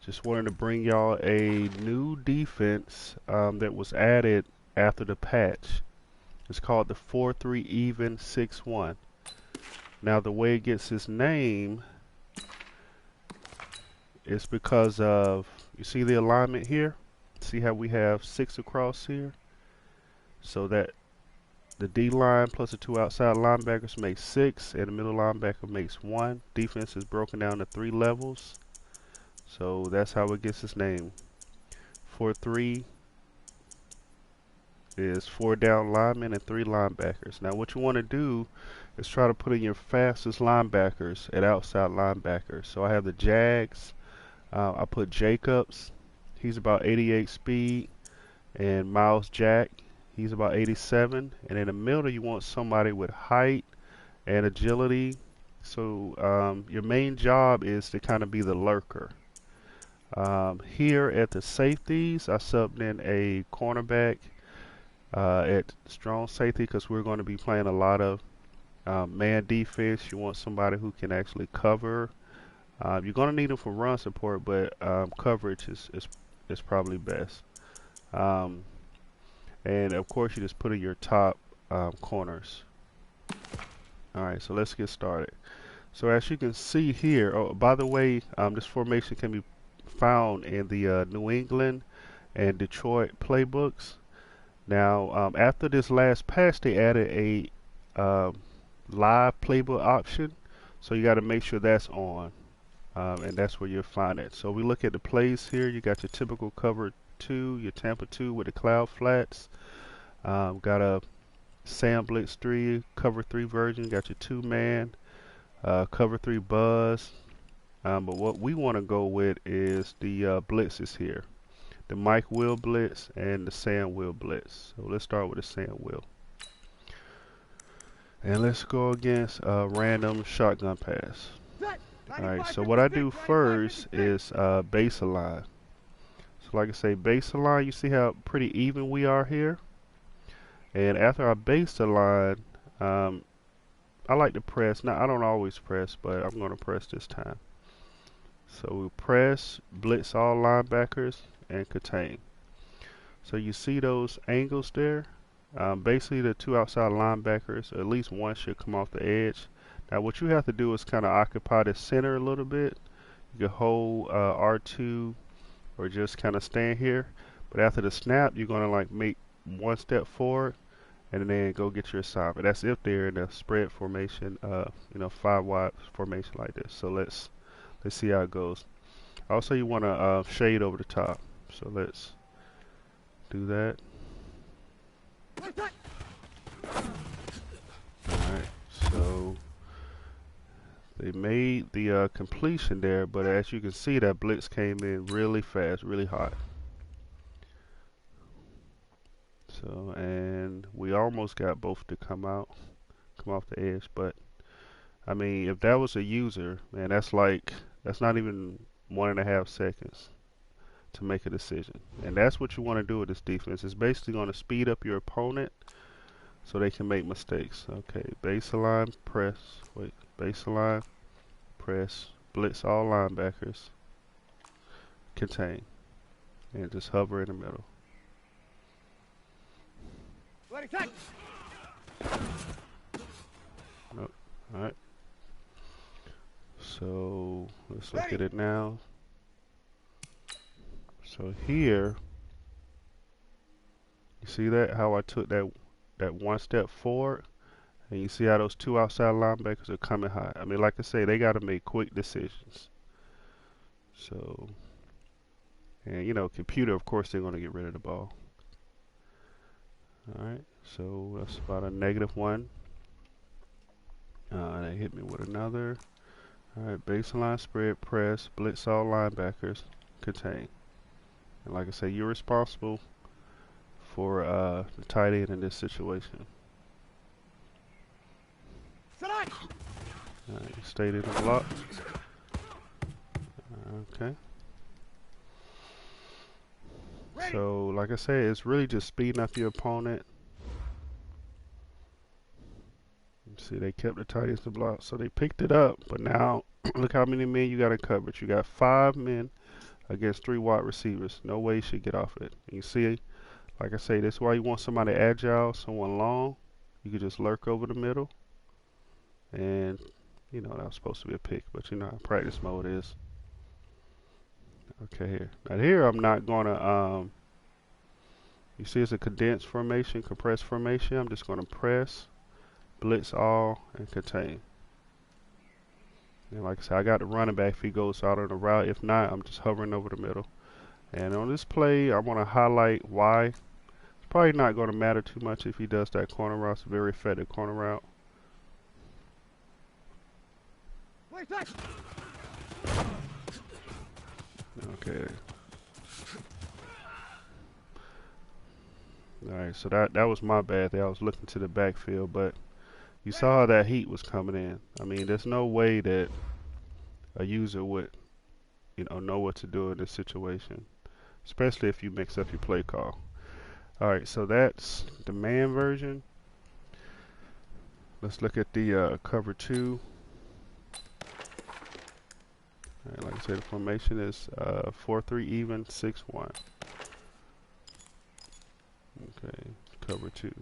Just wanted to bring y'all a new defense that was added after the patch. It's called the 4-3 even 6-1. Now the way it gets its name is because of, you see the alignment here? See how we have 6 across here? So that the D line plus the 2 outside linebackers makes 6 and the middle linebacker makes 1. Defense is broken down to 3 levels. So that's how it gets its name. 4-3 is 4 down linemen and 3 linebackers. Now what you want to do is try to put in your fastest linebackers at outside linebackers. So I have the Jags. I put Jacobs. He's about 88 speed. And Miles Jack. He's about 87. And in the middle you want somebody with height and agility. So your main job is to kind of be the lurker. Here at the safeties, I subbed in a cornerback at strong safety because we're going to be playing a lot of man defense. You want somebody who can actually cover. You're going to need them for run support, but coverage is probably best. And of course, you just put in your top corners. All right, so let's get started. So as you can see here, oh, by the way, this formation can be found in the New England and Detroit playbooks. Now, after this last patch, they added a live playbook option, so you got to make sure that's on, and that's where you'll find it. So we look at the plays here. You got your typical cover 2, your Tampa 2 with the cloud flats. Got a Sam Blitz 3, cover 3 version. Got your 2-man, cover 3 buzz. But what we want to go with is the blitzes here. The Mike Will blitz and the Sam Will blitz. So let's start with the Sam Will. And let's go against a random shotgun pass. Alright, so what I do first is base align. So like I say, base align, you see how pretty even we are here? And after I base align, I like to press. Now I don't always press, but I'm going to press this time. So we press, blitz all linebackers, and contain. So you see those angles there? Basically the 2 outside linebackers, at least one should come off the edge. Now what you have to do is kind of occupy the center a little bit. You can hold R2 or just kind of stand here. But after the snap, you're going to like make 1 step forward and then go get your assignment. That's if they're in a spread formation, 5 wide formation like this. So let's see how it goes. Also, you want to shade over the top. So let's do that. Alright, so they made the completion there, but as you can see, that blitz came in really fast, really hot. So, and we almost got both to come off the edge, but I mean, if that was a user, man, that's not even 1.5 seconds to make a decision. And that's what you want to do with this defense. It's basically going to speed up your opponent so they can make mistakes. Okay, baseline, press, baseline, press, blitz all linebackers, contain, and just hover in the middle. Nope. Alright. So let's look at it now. So here, you see that how I took that 1 step forward, and you see how those 2 outside linebackers are coming high. I mean, like I say, they got to make quick decisions. So, and computer, of course, they're going to get rid of the ball. All right, so that's about a -1. They hit me with another. All right, baseline, spread, press, blitz all linebackers, contain. And like I say, you're responsible for the tight end in this situation. Alright, stayed in the block. Okay. So, like I said, it's really just speeding up your opponent. See, they kept the tight ends to block, so they picked it up. But now, look how many men you got in coverage. You got 5 men against 3 wide receivers. No way he should get off it. You see, like I say, that's why you want somebody agile, someone long. You could just lurk over the middle. And, you know, that was supposed to be a pick, but you know how practice mode is. Okay, here. Now here I'm not going to, you see it's a condensed formation, compressed formation. I'm just going to press, blitz all, and contain. And like I said, I got the running back if he goes out on the route. If not, I'm just hovering over the middle. And on this play, I want to highlight why. It's probably not going to matter too much if he does that corner route. It's a very effective corner route. Okay. Alright, so that was my bad there. I was looking to the backfield, but you saw how that heat was coming in. I mean, there's no way that a user would, you know what to do in this situation, especially if you mix up your play call. Alright, so that's the man version. Let's look at the cover 2. Alright, like I said, the formation is 4-3 even, 6-1. Okay, cover 2.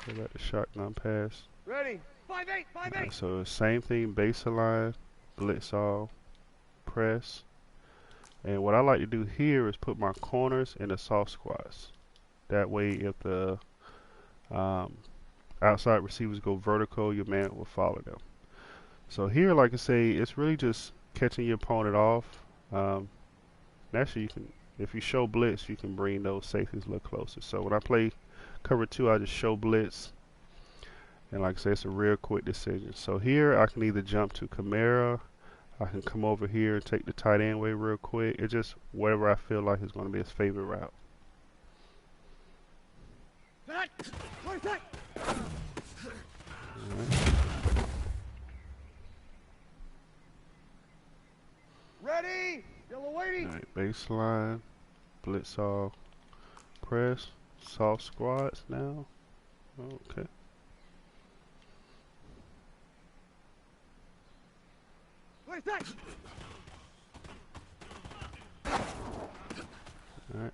Go back to shotgun pass. Ready. 5-8, 5-8. Right, so same thing, base align, blitz all, press. And what I like to do here is put my corners in the soft squats. That way, if the outside receivers go vertical, your man will follow them. So here, like I say, it's really just catching your opponent off. Actually, you can, if you show blitz, you can bring those safeties a little closer. So when I play cover 2, I just show blitz. And like I say, it's a real quick decision. So here, I can either jump to Camara. I can come over here and take the tight end way real quick. It's just whatever I feel like is going to be his favorite route. Right. Ready. Yellow waiting. Alright, baseline, blitz off, press, soft squats now. Okay. Alright.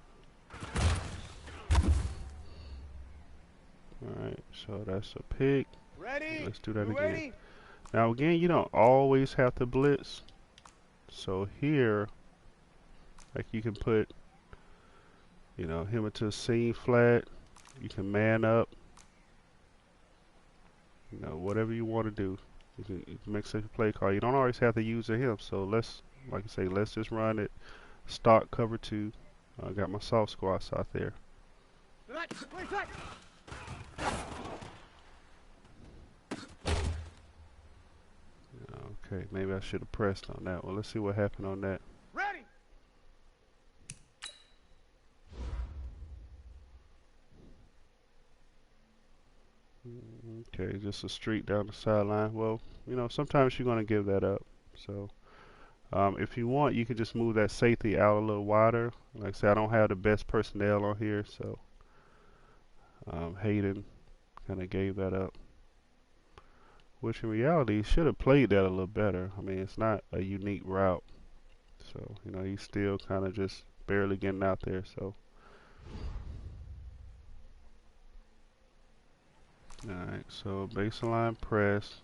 Alright, so that's a pick. Ready. Let's do that again. Ready? Now again, you don't always have to blitz. So here, like you can put, you know, him into a seam flat. You can man up. You know, whatever you want to do. You can mix up your play call. You don't always have to use him. So let's, like I say, let's just run it. Stock cover 2. I got my soft squats out there. Okay, maybe I should have pressed on that one. Let's see what happened on that. Ready. Okay, just a streak down the sideline. Well, you know, sometimes you're going to give that up. So, if you want, you can just move that safety out a little wider. Like I said, I don't have the best personnel on here, so Hayden kind of gave that up. Which in reality, he should have played that a little better. I mean, it's not a unique route. So, you know, he's still kind of just barely getting out there. So, alright, so baseline press.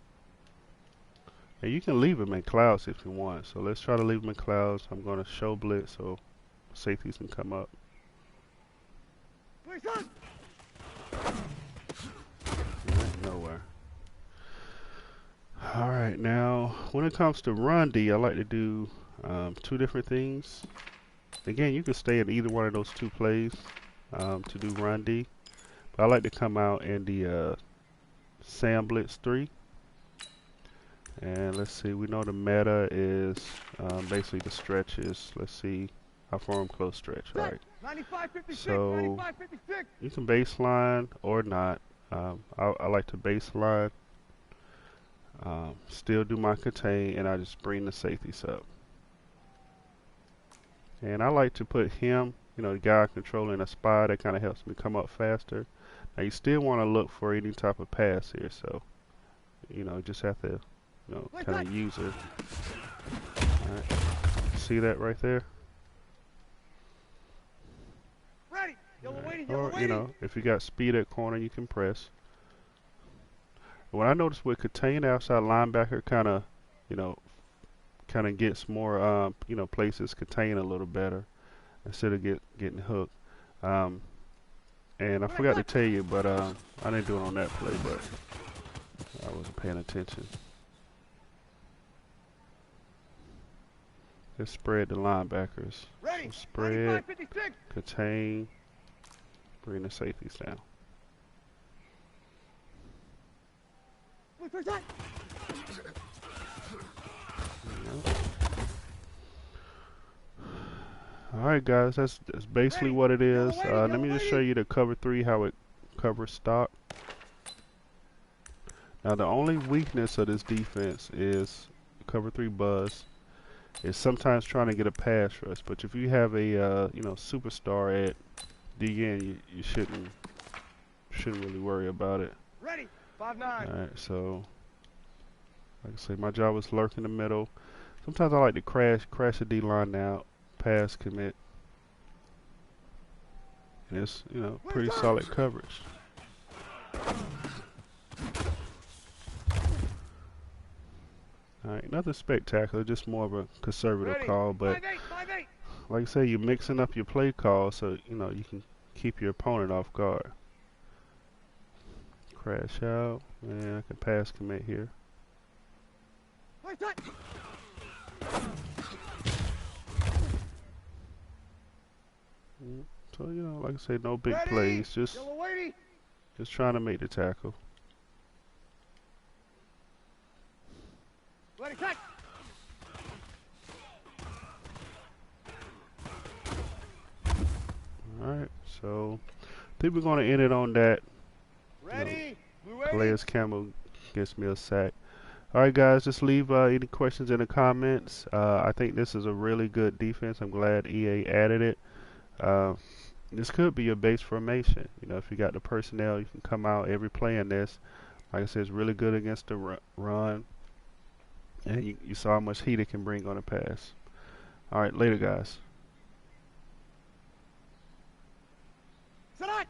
And you can leave him in clouds if you want. So let's try to leave him in clouds. I'm going to show blitz so safeties can come up. Alright, nowhere. Alright, now when it comes to run D, I like to do 2 different things. Again, you can stay in either one of those 2 plays to do run D. But I like to come out in the Sam Blitz 3. And let's see, we know the meta is basically the stretches. Let's see how far I'm close stretch. Alright. So you can baseline or not. I like to baseline. Still do my contain, and I just bring the safeties up. And I like to put him, you know, the guy controlling a spy. That kind of helps me come up faster. Now you still want to look for any type of pass here, so you know, just have to, you know, kind of use it. Alright. see that right there? Ready. Yellow waiting. Or, Yellow you waiting. know, if you got speed at corner, you can press. What I noticed with contain outside linebacker you know, kind of gets more, you know, places contain a little better instead of getting hooked. Um, and I forgot to tell you, but I didn't do it on that play, but I wasn't paying attention. Just spread the linebackers. Ready. So spread, 56. contain, bring the safeties down. Look for that. Alright guys, that's basically what it is. Let me just show you the cover 3, how it covers stock. Now the only weakness of this defense is cover 3 buzz. It's sometimes trying to get a pass rush, but if you have a you know, superstar at DN, you shouldn't really worry about it. Ready. 5-9. Alright, so like I say, my job is lurk in the middle. Sometimes I like to crash the D line out, pass commit. And it's, you know, pretty solid coverage. Alright, nothing spectacular, just more of a conservative call, but 5-8. like I say, you're mixing up your play calls so, you know, you can keep your opponent off guard. Crash out, and I can pass commit here. So, you know, like I say, no big plays, just trying to make the tackle. Ready, cut. Alright, so I think we're going to end it on that. Ready. Calais Campbell gets me a sack. Alright guys, just leave any questions in the comments. I think this is a really good defense. I'm glad EA added it. This could be your base formation. You know, if you got the personnel, you can come out every play in this. Like I said, it's really good against the run. And you saw how much heat it can bring on a pass. Alright, later guys. Sit on.